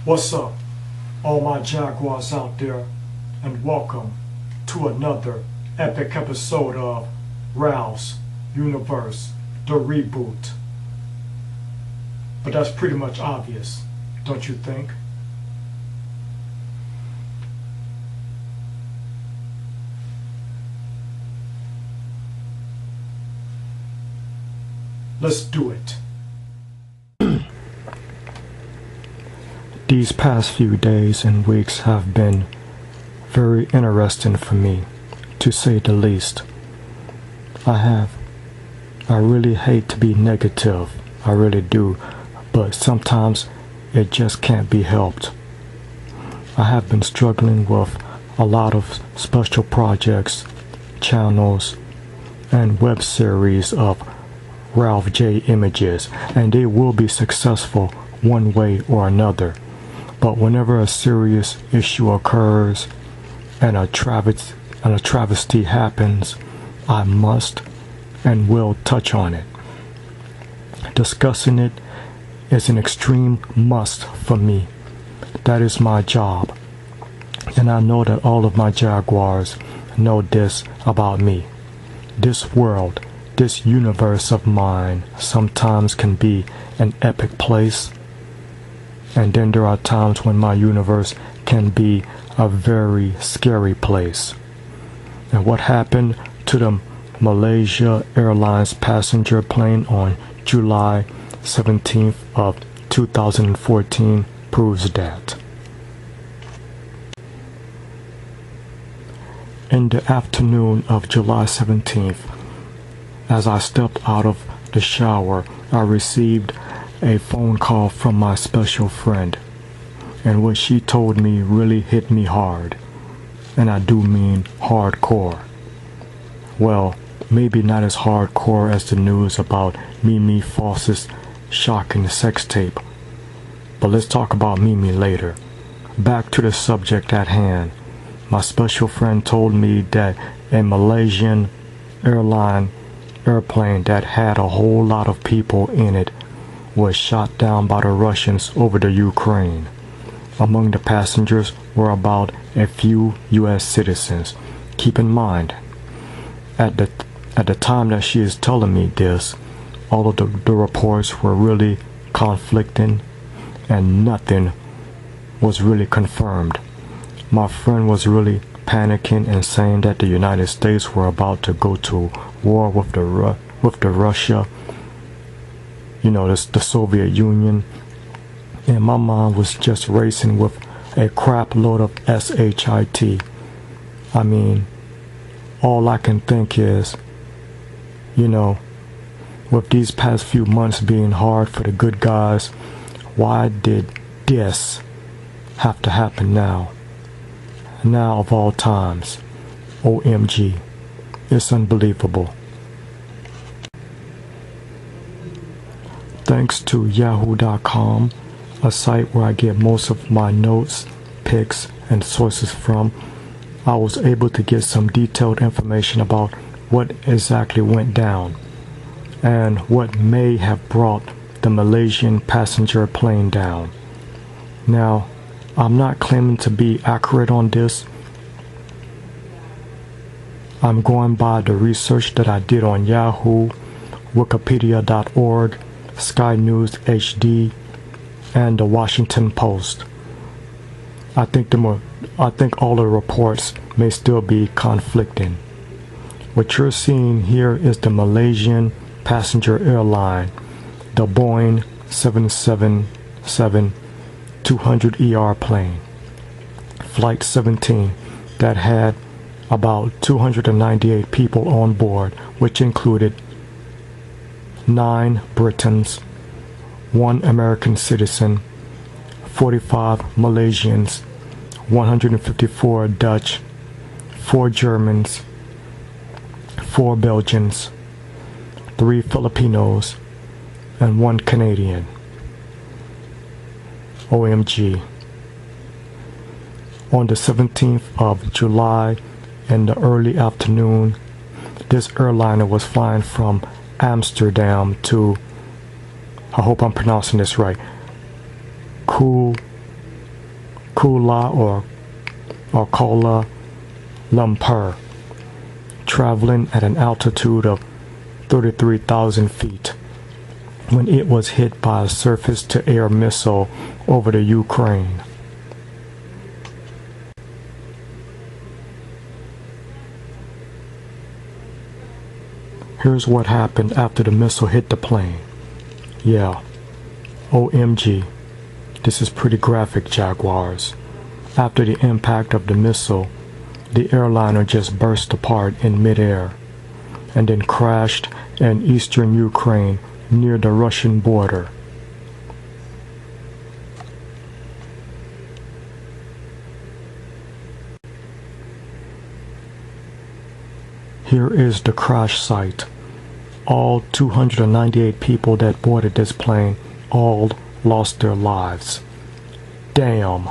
What's up, all my Jaguars out there, and welcome to another epic episode of Ralph's Universe, the Reboot. But that's pretty much obvious, don't you think? Let's do it. These past few days and weeks have been very interesting for me, to say the least. I really hate to be negative, I really do, but sometimes it just can't be helped. I have been struggling with a lot of special projects, channels, and web series of Ralph J images, and they will be successful one way or another. But whenever a serious issue occurs and a travesty happens, I must and will touch on it. Discussing it is an extreme must for me. That is my job. And I know that all of my Jaguars know this about me. This world, this universe of mine sometimes can be an epic place. And then there are times when my universe can be a very scary place. And what happened to the Malaysia Airlines passenger plane on July 17th of 2014 proves that. In the afternoon of July 17th, as I stepped out of the shower, I received a phone call from my special friend, and what she told me really hit me hard, and I do mean hardcore. Well, maybe not as hardcore as the news about Mimi Foss's shocking sex tape, but let's talk about Mimi later. Back to the subject at hand. My special friend told me that a Malaysian airplane that had a whole lot of people in it was shot down by the Russians over the Ukraine. Among the passengers were about a few U.S. citizens. Keep in mind, at the time that she is telling me this, all of the reports were really conflicting and nothing was really confirmed. My friend was really panicking and saying that the United States were about to go to war with the Russia, the Soviet Union, and my mind was just racing with a crap load of shit. I mean, all I can think is, with these past few months being hard for the good guys, why did this have to happen now? Now of all times. OMG. It's unbelievable. Thanks to yahoo.com, a site where I get most of my notes, pics, and sources from, I was able to get some detailed information about what exactly went down and what may have brought the Malaysian passenger plane down. Now, I'm not claiming to be accurate on this. I'm going by the research that I did on Yahoo, Wikipedia.org, Sky News HD, and the Washington Post. I think all the reports may still be conflicting. What you're seeing here is the Malaysian Passenger Airline, the Boeing 7-200ER plane, Flight 17, that had about 298 people on board, which included 9 Britons, 1 American citizen, 45 Malaysians, 154 Dutch, 4 Germans, 4 Belgians, 3 Filipinos, and 1 Canadian. OMG. On the 17th of July in the early afternoon, this airliner was flying from Amsterdam to, I hope I'm pronouncing this right, Kuala or Kuala Lumpur, traveling at an altitude of 33,000 feet when it was hit by a surface-to-air missile over the Ukraine. Here's what happened after the missile hit the plane. Yeah, OMG, this is pretty graphic, Jaguars. After the impact of the missile, the airliner just burst apart in midair and then crashed in eastern Ukraine near the Russian border. Here is the crash site. All 298 people that boarded this plane all lost their lives. Damn,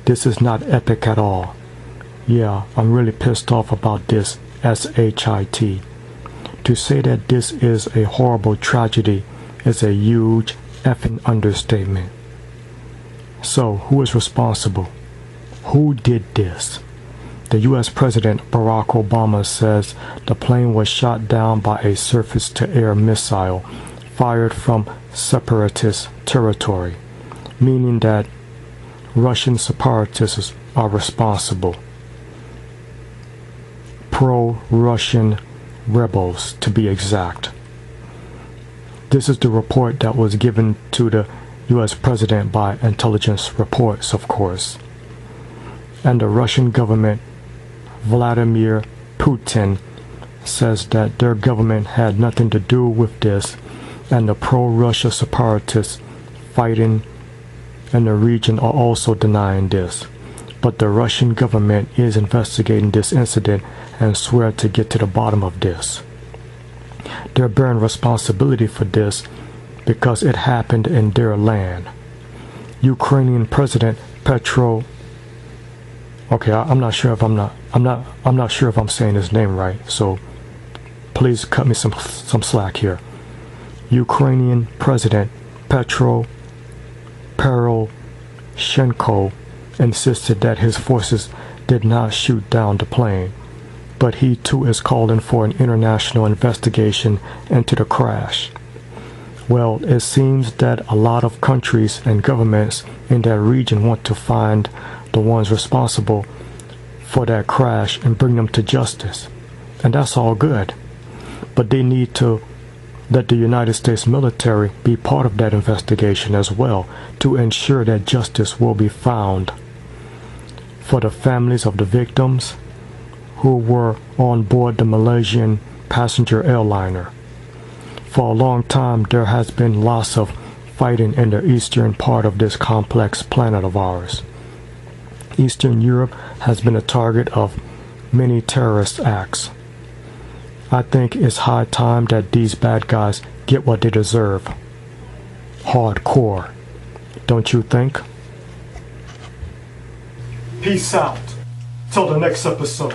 this is not epic at all. Yeah, I'm really pissed off about this SHIT. To say that this is a horrible tragedy is a huge effing understatement. So, who is responsible? Who did this? The U.S. President Barack Obama says the plane was shot down by a surface-to-air missile fired from separatist territory, meaning that Russian separatists are responsible. Pro-Russian rebels, to be exact. This is the report that was given to the U.S. President by intelligence reports, of course. And the Russian government, Vladimir Putin, says that their government had nothing to do with this, and the pro-Russia separatists fighting in the region are also denying this. But the Russian government is investigating this incident and swear to get to the bottom of this. They're bearing responsibility for this because it happened in their land. Ukrainian President Petro, I'm not sure if I'm sure if I'm saying his name right, so please cut me some slack here. Ukrainian President Petro Poroshenko insisted that his forces did not shoot down the plane, but he too is calling for an international investigation into the crash. Well, it seems that a lot of countries and governments in that region want to find the ones responsible for that crash and bring them to justice. And that's all good. But they need to let the United States military be part of that investigation as well to ensure that justice will be found for the families of the victims who were on board the Malaysian Passenger Airliner. For a long time, there has been lots of fighting in the eastern part of this complex planet of ours. Eastern Europe has been a target of many terrorist acts. I think it's high time that these bad guys get what they deserve. Hardcore. Don't you think? Peace out. Till the next episode.